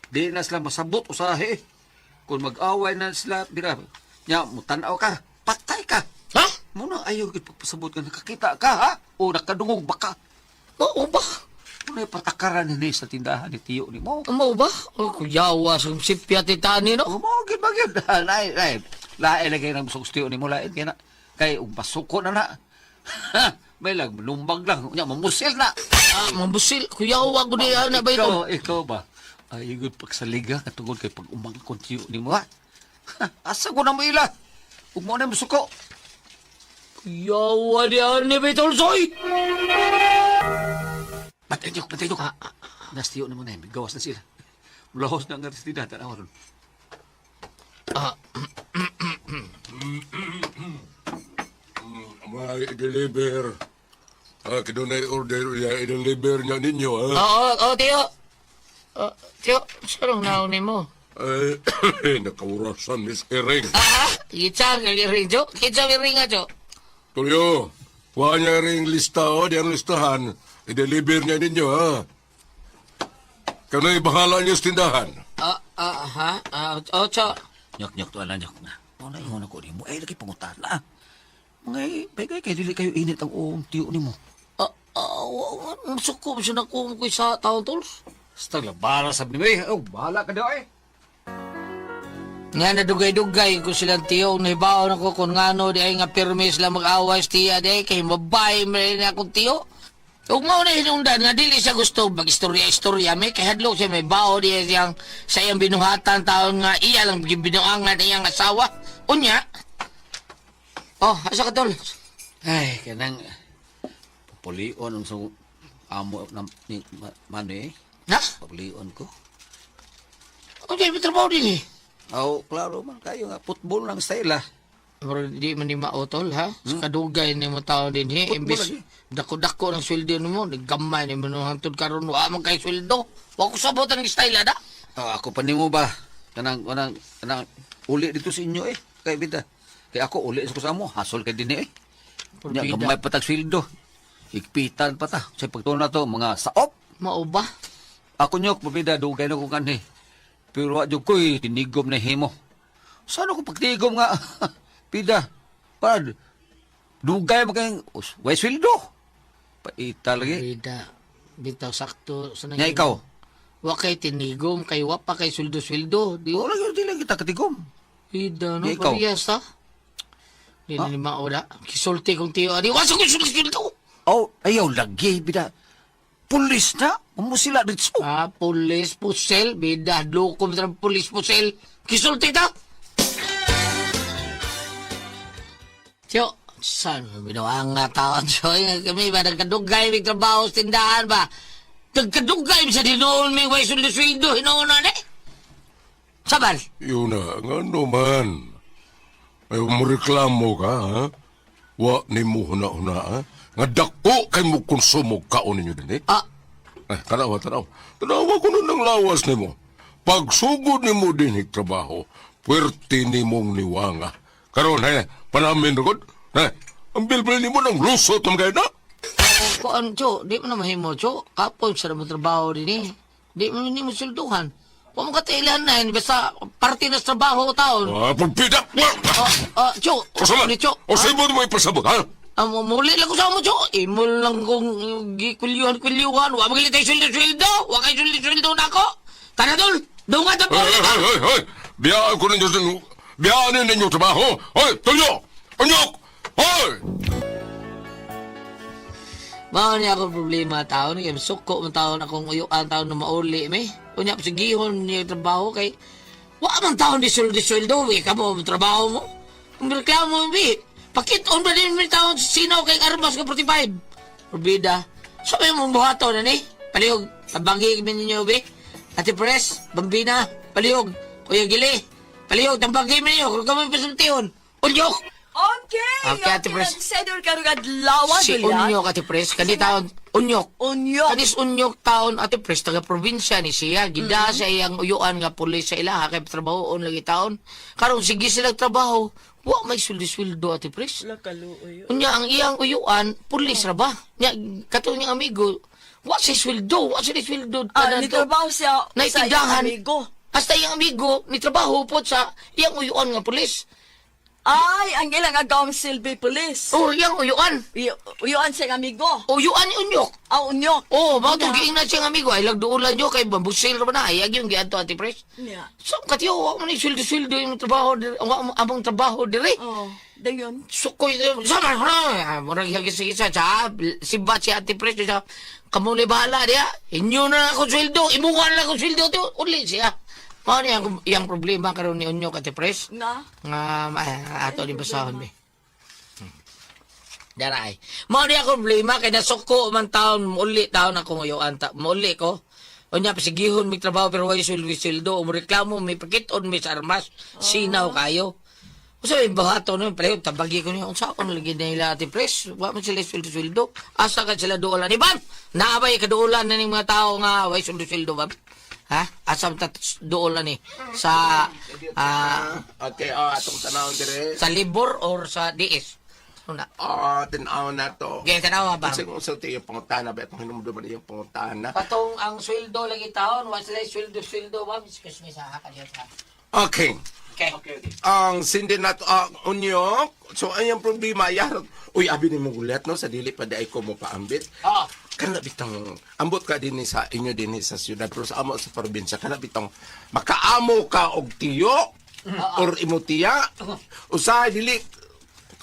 di na sila masabot usahe. Kung mag-away na sila, bira, nya, mutanaw ka, patay ka. Ha? Muna ayaw gid pagpasabot ka, nakakita ka, ha? O nakadungog ba ka? Oo ba? Muna yung patakaran ni sa tindahan ni Tiyo ni mo. Mo ba? O kuyawa sa sipya titani no? O mo, gid ba gid? Lain lagay ng busog Tiyo ni mo, lain kaya na. Kaya pasuko na na. May lang, lumbag lang. Nya, mamusil na. Mambusil. Kuyawa ko niya na ba ito? Ikaw ba? Ay, good pagsaliga katungod kay pag umangkon tiyo ni mo, ha? Asa ko na mo ila? Huwag mo na musuko. Kuyawa niya ni ba ito, Soy? Batay nyo. Nastiyo na mo na yun. Gawas na sila. Mulahos na ang aristida. Tanawa ron. May i-deliver. Kidunay order niya, i-deliver niya ninyo, ha? Oo, Tiyo. Tiyo, sarong naon mo. Ay, nakawurasan, Miss Ering. Kitsa, ring, Jo. Kitsa, ring nga, Jo. Tulyo, kuha niya ring lista, o, diyan listahan. I-deliver niya ninyo, ha? Kanay bahala niyo sa tindahan. Cho. Nyok, tuwala nyok na. Ano na yung ko ni mo? Ay, lagi pangutan na. Mga bagay kayo, dili kayo init ang uong tiyo ni mo. Suko siya na kung sa taon, Tols. Basta labara sabi ni May. Oh, bahala ka daw eh. Nga nadugay-dugay ko silang tiyo. Nahibaw na ko kung ngano di ay nga pirmi sila mag-away sa tiya di ay kay mabay marin akong tiyo. Huwag mo na hinungdan nga dili siya gusto mag-istorya-istorya may kay hadlok siya may bao di siyang sa iyang binuhatan taon nga iya lang binuangan na iyang asawa. Unya. Oh, asa ka, Tol? Ay, kanang pulion ang sa amo na ni Mano eh. Ha? Pulion ko. O, di ba trabaho din eh? Oh, klaro man kayo nga. Football lang style ah. Pero di man ni maotol, ha? Sa kadugay ni mo tao din, eh. Football Imbis lagi. dako-dako ng sweldo mo, naggamay ni mo nung hantod karon wa man kay sweldo. Wa ko sabotan ng style, ada? Ako pa nimo ba? Kanang uli dito sa inyo eh. Kay bida. Kaya ako uli sa amo, hasol kay din eh. Nya Bida. gamay patag sweldo. Ikpitan pa ta. Sa pagtuon na to mga saop. Mao ba? Ako nyok pabida dugay na ko kanhi. Pero wa jud koy tinigom na himo. Saan ako pagtigom nga? Pida. Pad. Dugay maging way sweldo. Paita lagi. Bida. Bitaw sakto sa Nya ikaw. Wa kay tinigom, kay wa pa kay sweldo-sweldo. Di Wala gyud dili kita katigom. Bida, no? Nya ikaw. Parehas, ha? Di na ni maoda. Kisulti kong tiyo. Adi, wasa ko sweldo. Oh, ayaw lagi bida. Pulis na. Amo sila dito. Pulis pusel. Bida, lukom sa pulis pusel. Kisulti ta? Tiyo, saan mo binuang nga taon? So, kami ba nagkadugay, may trabaho sa tindahan ba? Nagkadugay, sa dinoon may way sweldo, hinoon na eh. Saban? Yun na, nga naman. Ay, umreklamo ka, ha? Wa ni mo huna-huna, ha? Nga dako kay mo konsumo kaon ninyo din, eh? Tanawa. Tanawa ko nun ng lawas ni mo. Pagsugod ni mo din trabaho, puwerte ni mong niwanga. Karon, panamin ragod. Ang bilbil ni mo ng lusot ang gaya na. Kuan, Cho, di mo na mahimo, Cho. Kapon sa mo trabaho din eh. Di mo ni mo sulduhan. Huwag mo katailan na yun. Basta parte na sa trabaho taon. Pagpida! Cho, Kasama! Cho. O sa'yo mo ipasabot, ha? Muli lang ko sa mo, Cho. Imo lang kong gikwilyohan. Huwag magalit tayo sweldo. Huwag kayo sweldo na ako. Tara, Dol. Dunga ta po. Hoy! Biyaan ko ninyo sa... Biyaan ninyo trabaho! Hoy! Tulyo! Anyok! Hoy! Mao niya ako problema taon. Kaya suko mo taon akong uyuan taon na mauli, me. Kunya, sigihon niya yung trabaho kay... Wa man taon di sweldo. Ika mo, trabaho mo. Ang reklamo mo, be. Pakit-on ba din mo taon sinaw kay Armas ka 45? Orbida. Sabi mo buhato na ni. Palihog. Tambanggi kami ninyo, be. Ate Pres, Bambina, palihog. Kuya Gili, palihog. Tambanggi kami ninyo. Kung kami pasultihon. Unyok! Okay, Okay, Ate Pres. Consider ka rin adlawan, Si Unyok, Ate Pres. Kanitaon. Unyok. Unyok. Kanis unyok taon ate pres taga probinsya ni siya gida sa iyang uyuan nga pulis sa ilaha kay trabahoon lagi taon. Karon sige sila trabaho. Wa may sweldo ate pres. Wala kaluoy. Unya ang iyang uyuan pulis ra ba? Nya kato niyang amigo. Wa si sweldo, wa si sweldo. Ni trabaho siya sa Naitindahan. iyang amigo. Hasta iyang amigo ni trabaho po sa iyang uyuan nga pulis. Ay, ang ilang agawang silbi police. Oh, iyang uyuan. Uyuan siyang amigo. Uyuan ni unyok. Unyok. Oh, mao to giing na siyang amigo ay lagduulan nyo kay bambusil ra ba na ay yung giadto ati pres. Yeah. So katiyo wa man ni sweldo yung trabaho among trabaho dire. Oh, dayon. Sukoy sama ha. Murag hagis-hagis sa sibat si ati pres sa kamuli bahala dia. Inyo na ako sweldo, imukan lang ako sweldo to uli siya. Mao ni ang problema karon ni unyok ati pres. Na. Nga ato ni basahon mi. Daray. Mao ni ako problema kay nasuko man taon muli taon ako nguyuan ta muli ko. Unya pasigihon mi trabaho pero way sweldo mo reklamo mi pakiton mi sa armas sinaw kayo. Usa may bahato no pero tabagi ko niya unsa kon lagi nila ati pres wa man sila sweldo. Asa ka sila duolan ni bam. Naabay kaduolan na ning mga tao nga way sweldo bam. Ha? Asam ta duolan ni sa Okay, atong tanaw dire. sa libor or sa DS. Una. Tanaw na to. Gaya tanawa ba? Kasi kung sa tiyo pangutana ba itong hinumudo ba yung pangutana? Patong ang sweldo lagi taon, what's like sweldo ba? Excuse me sa haka diyan sa. Okay. Okay. Ang sindi na to, unyok. So, ayang problema, yarot. Uy, abi ni mong gulat, no? Sa dili pa di ko mo paambit. Oh. Kana bitang, ambot ka din sa inyo din sa siyudad, pero sa amo sa probinsya, kana bitang, makaamo ka og tiyo, or imutiya, usay dili,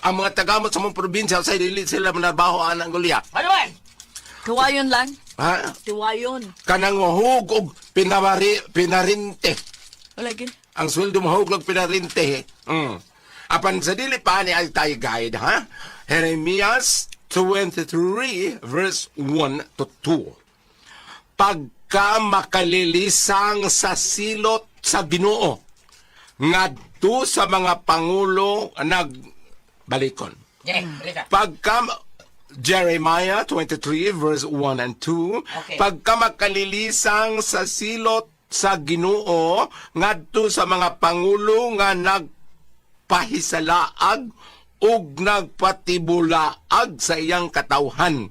ang mga tagamot sa mong probinsya, usay dili sila manabaho ang gulya. Ano ba? Tiwayon lang. Ha? Tiwayon. Kanang mahug og pinarinte. Wala gin. Ang sweldo mahug og pinarinte. Apan sa dili pa ni ay tayo guide, ha? Jeremias 23 verse 1 to 2. Pagka makalilisang sa silot sa Ginoo, ngadto sa mga pangulo nagbalikon. Yeah, balita. Pagka Jeremiah 23 verse 1 and 2, Okay. pagka makalilisang sa silot sa Ginoo ngadto sa mga pangulo nga nagpahisalaag ug nagpatibulaag sa iyang katawhan.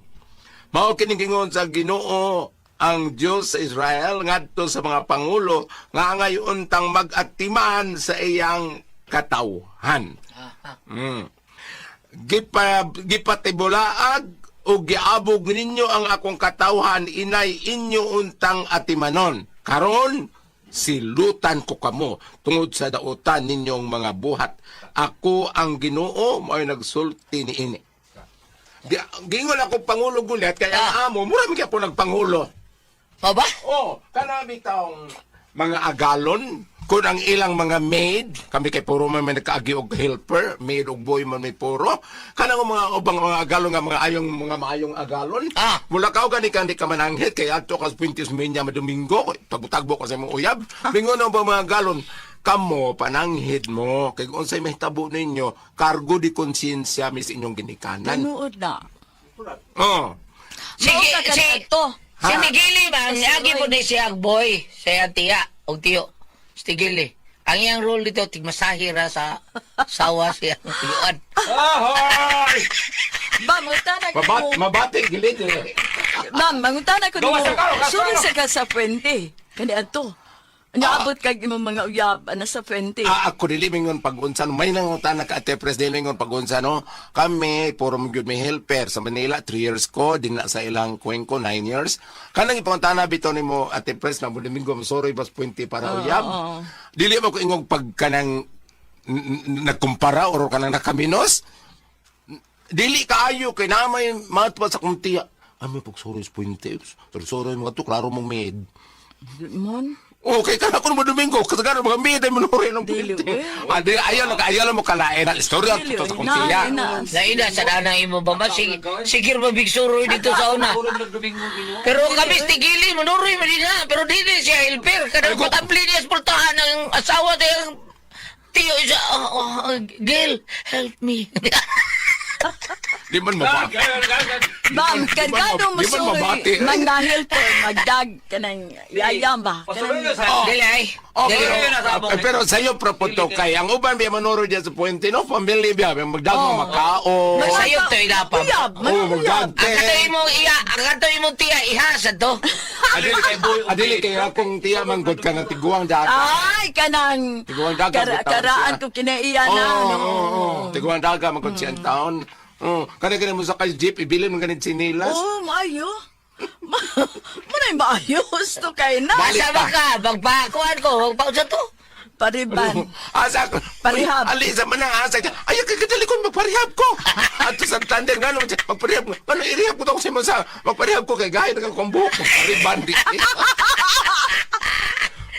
Mao kining gingon sa Ginoo ang Dios sa Israel ngadto sa mga pangulo nga ngayon tang mag-atiman sa iyang katawhan. Gipatibulaag o giabog ninyo ang akong katawhan inay inyo untang atimanon. Karon silutan ko kamo tungod sa dautan ninyong mga buhat. Ako ang Ginoo mo'y nagsulti ni ini. Gingon ako pangulo gulat kaya amo mura mi po nagpangulo. O ba? Oh, kanami taong mga agalon kung ang ilang mga maid, kami kay puro man may nagkaagi og helper, maid og boy man may puro, kanang mga ubang mga agalon nga mga maayong agalon. Mula ka gani ka di ka mananghit kay adto ka Puentes Menya Domingo, tagbo ka sa imong uyab. Mingon ang mga agalon, kamo pananghid mo kay unsay mahitabo ninyo, kargo di konsensya mis inyong ginikanan. Tinuod na. Oh. Sige, to. si Migueli ba, agi mo na siya boy, siya tiya, o tiyo. Si Migueli. Ang iyang role dito, tigmasahira sa sawa siya. Tuyuan. Ahoy! Ba, mangutana ko mo. Mabati gilid. Ma'am, mangutana ko mo. Gawa sa karo, Sunod sa ka sa puente. Kani ato. Naabot kag imong mga uyab ana sa puente. Ako dili mingon pag-unsa may nangutan na ka ate pres dili mingon pag-unsa no. Kami puro gyud may helper sa Manila 3 years ko din na sa ilang kuwengko 9 years. Kanang ipangutana bitaw nimo ate pres na Domingo sorry bas puente para uyab. Dili mo ko ingong pagkanang nagkumpara or kanang nakaminos. Dili kaayo kay namay matwa sa kumtiya. Ami pag sorry sa puente. Sorry mo to klaro mong maid. Mon. Okay, kana ko mo Domingo, kasagaran mga media mo nuri ng Dili, pinti. Ade ayaw mo kalain ang istorya Dili, to sa kumsiya. Naina sa danang imo ba ba? Sige ba big suroy dito sa una. Pero kami tigili, manuroy mo din na. Pero di siya helper. Kadang kutabli niya sa pultahan ng asawa tayo. Tiyo siya, Gil, help me. Di man mabati. Bam, kargado mo Di man mabati. Manahil ko, magdag ka ng yayam ba? Pasuloy na sa... Oh. Dili ay. Oh, Dili, pero, dili na sa among- pero sa'yo, proputo kay, ang uban biya manuro dyan sa puente, no? Pamilya biya, magdagang makao. Sa'yo to ilapam. Uyab, Oh, manuyab. magdante. Ang katoy mo iya, ang katoy mo tiya ihasad to. Adili kay akong tiya manggod ka ng tiguang dati. Ay, kanang Tiguang dagat. karaan ko kinaiya na. no? Tiguang daga, magkod siyang taon. Kana mo sa kay jeep, ibilin mo ganit sinilas. Oh, maayo. Muna yung maayos to kay na. Basta ba ka, magpakuan ko, magpausa to. Pariban. Asa ko. Parihab. Alisa man na asa. Ay, kagadalikon magparihab ko. At sa Santander nga naman siya, magparihab ko. Ano, irihab ko daw sa mga magparihab ko kay gaya ng kumbuhok. Pariban di.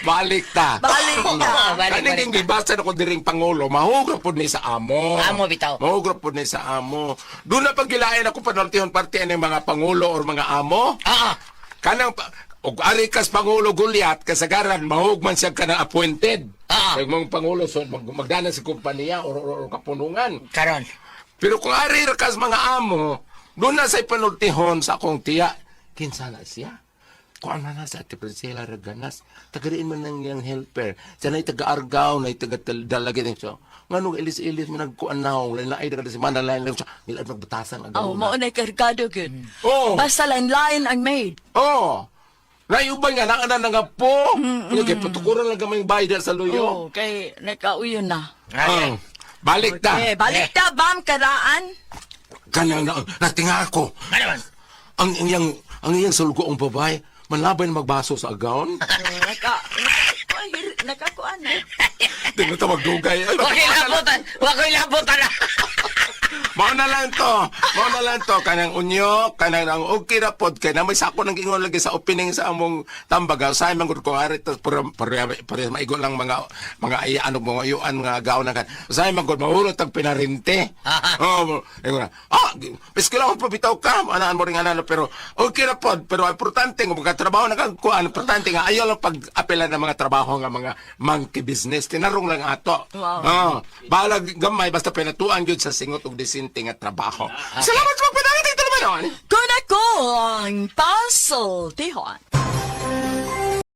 Balik ta. Balik ta. Kaning gibasa na ko diring Pangulo, mahugro po ni sa amo. Amo, bitaw. Mahugro po ni sa amo. Doon na pagkilain ako panultihon parte ng mga Pangulo or mga amo. Kanang og ari kas Pangulo Gulyat kasagaran mahugman siya kanang appointed. Kay mga Pangulo so magdana sa kompanya or kapunungan. Karon. Pero kung ari kas mga amo, doon na sa panultihon sa akong tiya, kinsa na siya? Kuan man na sa Ate Priscilla Raganas, tagariin man ng yung helper. Siya na'y taga-Argao, na'y taga-dalagin siya. Nga nung ilis-ilis mo nagkuan na, wala na ay taga si Manalain lang siya, nila magbutasan ang Oh, gawin. maunay kargado good. Oh, Basta lain-lain ang maid. oh. Naiuban nga, naanan na nga po. Kaya patukuran lang kamay bayad sa luyo. Oh, kay nakauyo na. Balik ta. Eh, balik ta, bam, karaan. Kanyang natinga ako. Ano man? Ang iyang sulgoong babae, manlabay na magbaso sa agaon. Nakakuan na. Di na ito magdugay. Ay, Wakoy labutan na. Mao na lang to. Kanang unyo, kanang ang okay na pod kay na may sako nang ingon lagi sa opening sa among tambaga. Sa man gud ko ari to para maigo lang mga ano mga ayuan nga gaw na kan. Sa man gud mahulot tag pinarinte. Ingon na. Piskila ko pabitaw ka, anaan mo ring anano pero okay na pod pero importante nga magtrabaho na kan kuan importante nga ayaw lang pag-apela ng mga trabaho nga mga monkey business tinarong lang ato. Wow. Balag gamay basta pinatuan gyud sa singot og disente nga trabaho. Salamat sa pagpadayon dito naman. Kung ako ang puzzle, Tihon.